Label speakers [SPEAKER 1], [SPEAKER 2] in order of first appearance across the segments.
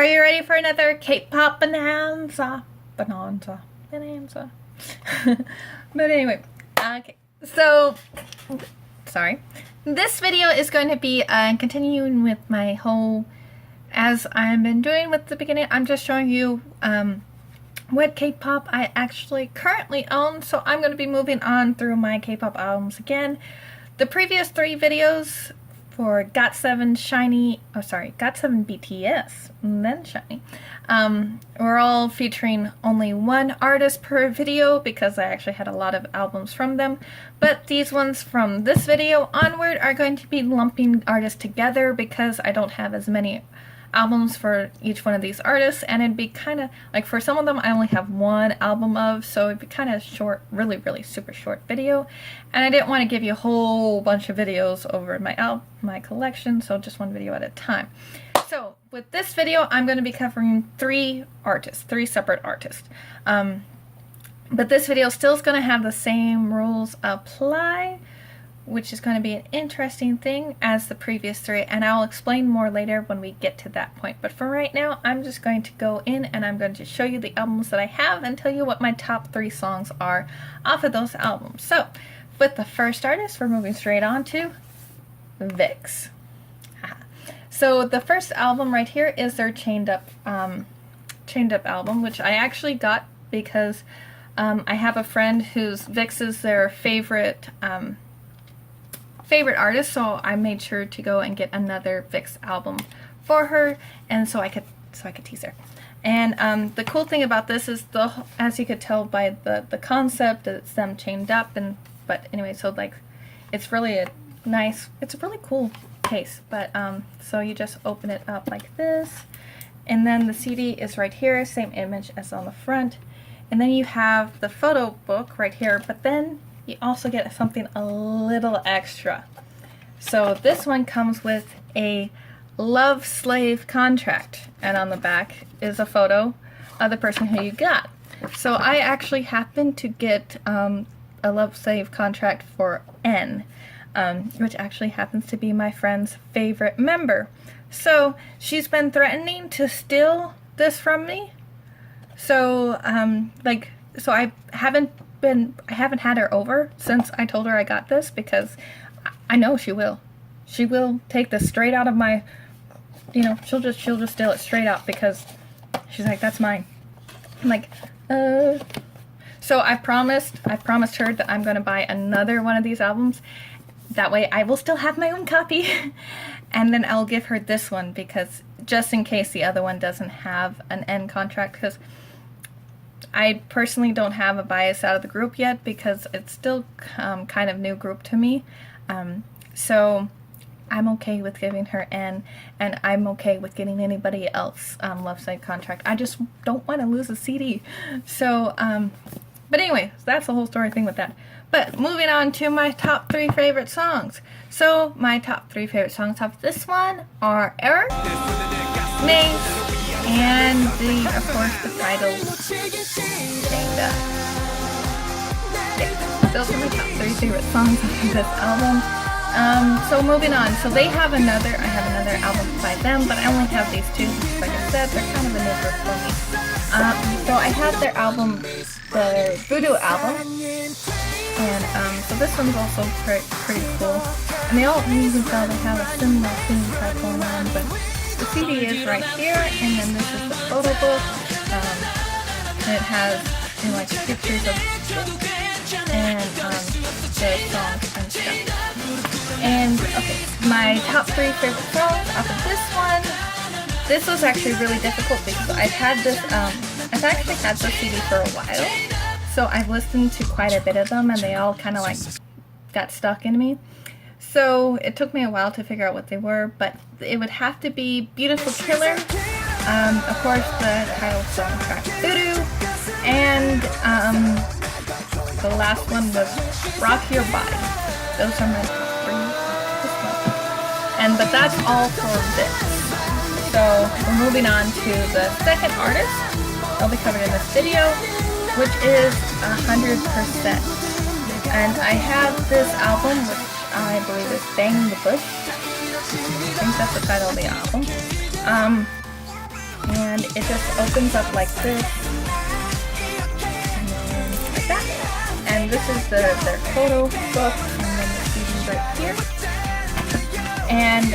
[SPEAKER 1] Are you ready for another K-pop bonanza? Bonanza. But anyway, okay. So, sorry. This video is going to be continuing with my whole, as I've been doing with the beginning, I'm just showing you what K-pop I actually currently own. So I'm going to be moving on through my K-pop albums again. The previous 3 videos for GOT7 Shiny, oh sorry, GOT7 BTS, and then Shiny, were all featuring only one artist per video because I actually had a lot of albums from them. But these ones from this video onward are going to be lumping artists together because I don't have as many albums for each one of these artists, and it'd be kind of like, for some of them I only have one album of, so it'd be kind of short, really super short video, and I didn't want to give you a whole bunch of videos over my collection, so just one video at a time. So with this video I'm going to be covering 3 separate artists, but this video still is going to have the same rules apply, which is going to be an interesting thing as the previous 3, and I'll explain more later when we get to that point. But for right now, I'm just going to go in and I'm going to show you the albums that I have and tell you what my top 3 songs are off of those albums. So, with the first artist, we're moving straight on to Vixx. So the first album right here is their Chained Up album, which I actually got because I have a friend whose Vixx is their favorite artist, so I made sure to go and get another Vixx album for her, and so I could tease her. And the cool thing about this is, as you could tell by the concept, it's them chained up, but anyway, so like it's really a really cool case. But so you just open it up like this, and then the CD is right here, same image as on the front, and then you have the photo book right here, but then you also get something a little extra. So this one comes with a love slave contract, and on the back is a photo of the person who you got. So I actually happened to get a love slave contract for N, which actually happens to be my friend's favorite member. So she's been threatening to steal this from me. So so I haven't had her over since I told her I got this, because I know she will. She will take this straight out of my, she'll just steal it straight out, because she's like, that's mine. I'm like, So I promised her that I'm going to buy another one of these albums. That way I will still have my own copy. And then I'll give her this one, because just in case the other one doesn't have an end contract, because I personally don't have a bias out of the group yet, because it's still kind of new group to me. So I'm okay with giving her N, and I'm okay with getting anybody else love slave contract. I just don't want to lose a CD. So, but anyway, that's the whole story thing with that. But moving on to my top 3 favorite songs. So my top 3 favorite songs off this one are Error, Maze, and of course the title Chained Up. Yeah, those are my top 3 favorite songs of this album. So moving on, so I have another album by them, but I only have these 2, like I said, they're kind of a new group for me. So I have their album, the Voodoo album, and so this one's also pretty cool, and they all, you can tell they have a similar theme type going on, but the CD is right here, and then this is the photo book, and it has like pictures of and the songs and stuff. And okay, my top 3 favorite songs off of this one. This was actually really difficult because I've actually had this CD for a while, so I've listened to quite a bit of them, and they all kind of like got stuck in me. So it took me a while to figure out what they were, but it would have to be Beautiful Killer, of course the title song track Voodoo, and the last one was Rock Your Body. Those are my top 3 this month. But that's all for this. So we're moving on to the second artist I'll be covering in this video, which is 100%. And I have this album, which I believe is Bang the Bush. I think that's the title of the album. and it just opens up like this, and then like that. And this is their photo book, and then the CD right here. And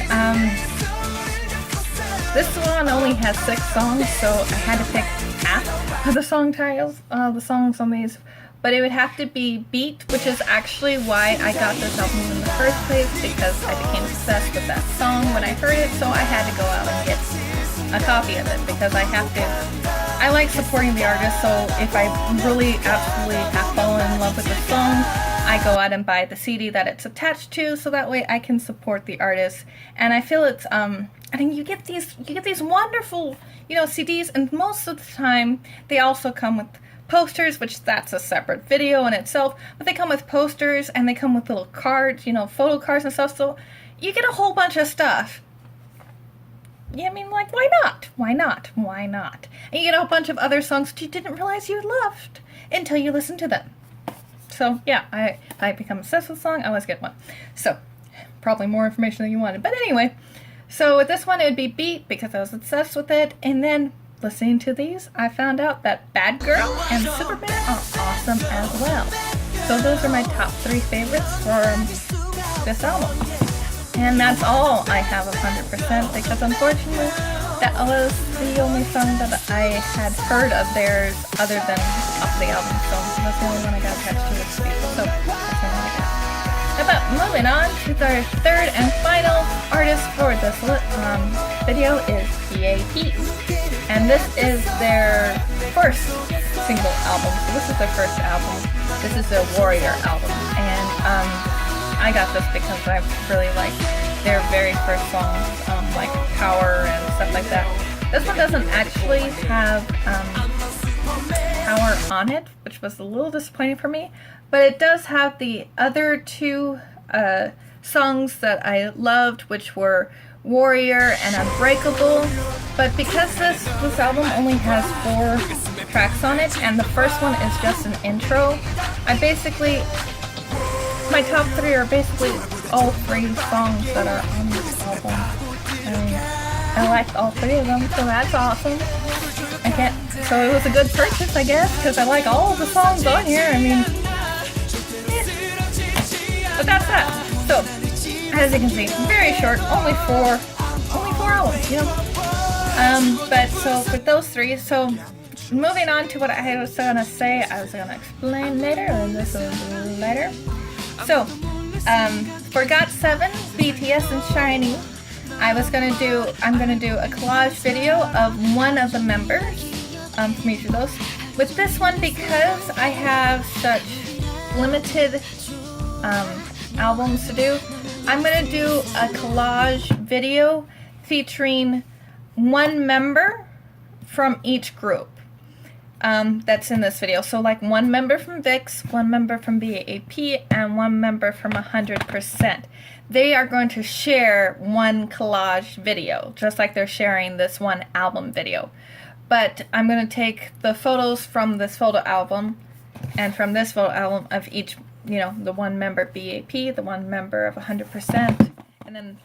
[SPEAKER 1] this one only has 6 songs, so I had to pick half of the song titles, the songs on these. But it would have to be Beat, which is actually why I got this album in the first place, because I became obsessed with that song when I heard it, so I had to go out and get a copy of it, because I like supporting the artist, so if I really absolutely have fallen in love with the song, I go out and buy the CD that it's attached to, so that way I can support the artist. And I feel it's, I think you get these wonderful, CDs, and most of the time they also come with posters, which that's a separate video in itself, but they come with posters and they come with little cards, photo cards and stuff, so you get a whole bunch of stuff. Yeah, I mean, like, why not? Why not? Why not? And you get a bunch of other songs that you didn't realize you loved until you listen to them. So, yeah, I become obsessed with a song, I always get one. So, probably more information than you wanted. But anyway, so with this one, it would be Beat, because I was obsessed with it, and then listening to these, I found out that Bad Girl and Superman are awesome as well. So those are my top 3 favorites for this album. And that's all I have of 100%, because unfortunately that was the only song that I had heard of theirs other than off the album. So that's the only one I got attached to with Speed. So that's the one I got. But moving on to our third and final artist for this video is b.a.p. And this is their first single album. So this is their first album. This is their Warrior album. And I got this because I really like their very first songs, like Power and stuff like that. This one doesn't actually have Power on it, which was a little disappointing for me. But it does have the other 2 songs that I loved, which were Warrior and Unbreakable. But because this album only has 4 tracks on it, and the first one is just an intro, my top 3 are basically all 3 songs that are on this album. And I liked all 3 of them, so that's awesome. So it was a good purchase, I guess, because I like all of the songs on here. I mean, but that's that. So, as you can see, very short, only 4 albums, but so for those 3, so moving on to what I was gonna say, I was gonna explain later, and this is later. So, for GOT7, BTS, and SHINee, I'm gonna do a collage video of one of the members, from each of those. With this one, because I have such limited albums to do, I'm going to do a collage video featuring one member from each group that's in this video. So like one member from Vixx, one member from BAP, and one member from 100%. They are going to share one collage video, just like they're sharing this one album video. But I'm going to take the photos from this photo album and from this photo album of each, the one member BAP, the one member of 100%, and then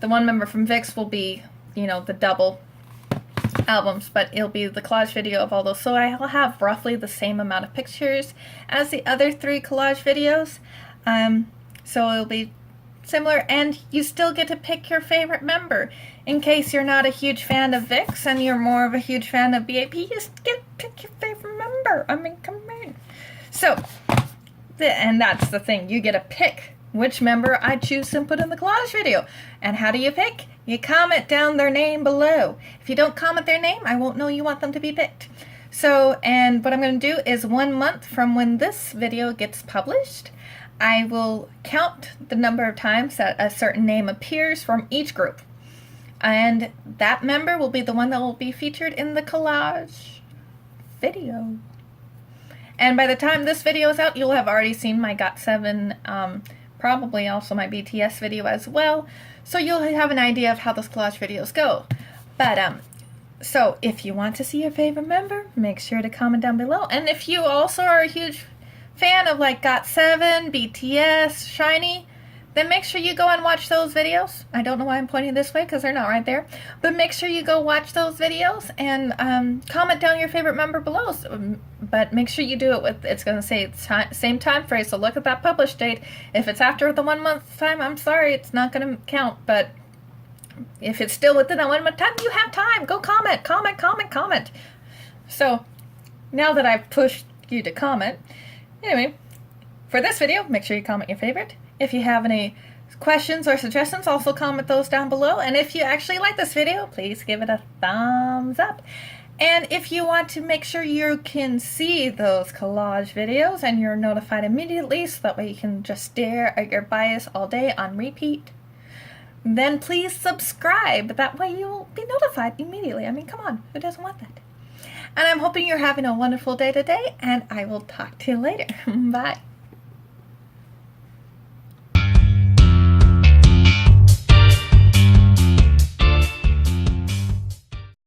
[SPEAKER 1] the one member from Vixx will be, the double albums, but it'll be the collage video of all those. So I'll have roughly the same amount of pictures as the other 3 collage videos. So it'll be similar, and you still get to pick your favorite member. In case you're not a huge fan of Vixx and you're more of a huge fan of BAP, you just get to pick your favorite member. I mean, come on. So, and that's the thing. You get to pick which member I choose and put in the collage video. And how do you pick? You comment down their name below. If you don't comment their name, I won't know you want them to be picked. So, and what I'm going to do is 1 month from when this video gets published, I will count the number of times that a certain name appears from each group. And that member will be the one that will be featured in the collage video. And by the time this video is out, you'll have already seen my GOT7, probably also my BTS video as well. So you'll have an idea of how those collage videos go. But, so if you want to see your favorite member, make sure to comment down below. And if you also are a huge fan of like GOT7, BTS, SHINee, then make sure you go and watch those videos. I don't know why I'm pointing this way because they're not right there. But make sure you go watch those videos and comment down your favorite member below. But make sure you do it with, it's going to say same time frame, so look at that publish date. If it's after the 1 month time, I'm sorry, it's not going to count. But if it's still within that 1 month time, you have time. Go comment, comment, comment, comment. So now that I've pushed you to comment, anyway, for this video, make sure you comment your favorite. If you have any questions or suggestions, also comment those down below. And if you actually like this video, please give it a thumbs up. And if you want to make sure you can see those collage videos and you're notified immediately, so that way you can just stare at your bias all day on repeat, then please subscribe. That way you'll be notified immediately. I mean, come on, who doesn't want that? And I'm hoping you're having a wonderful day today, and I will talk to you later. Bye.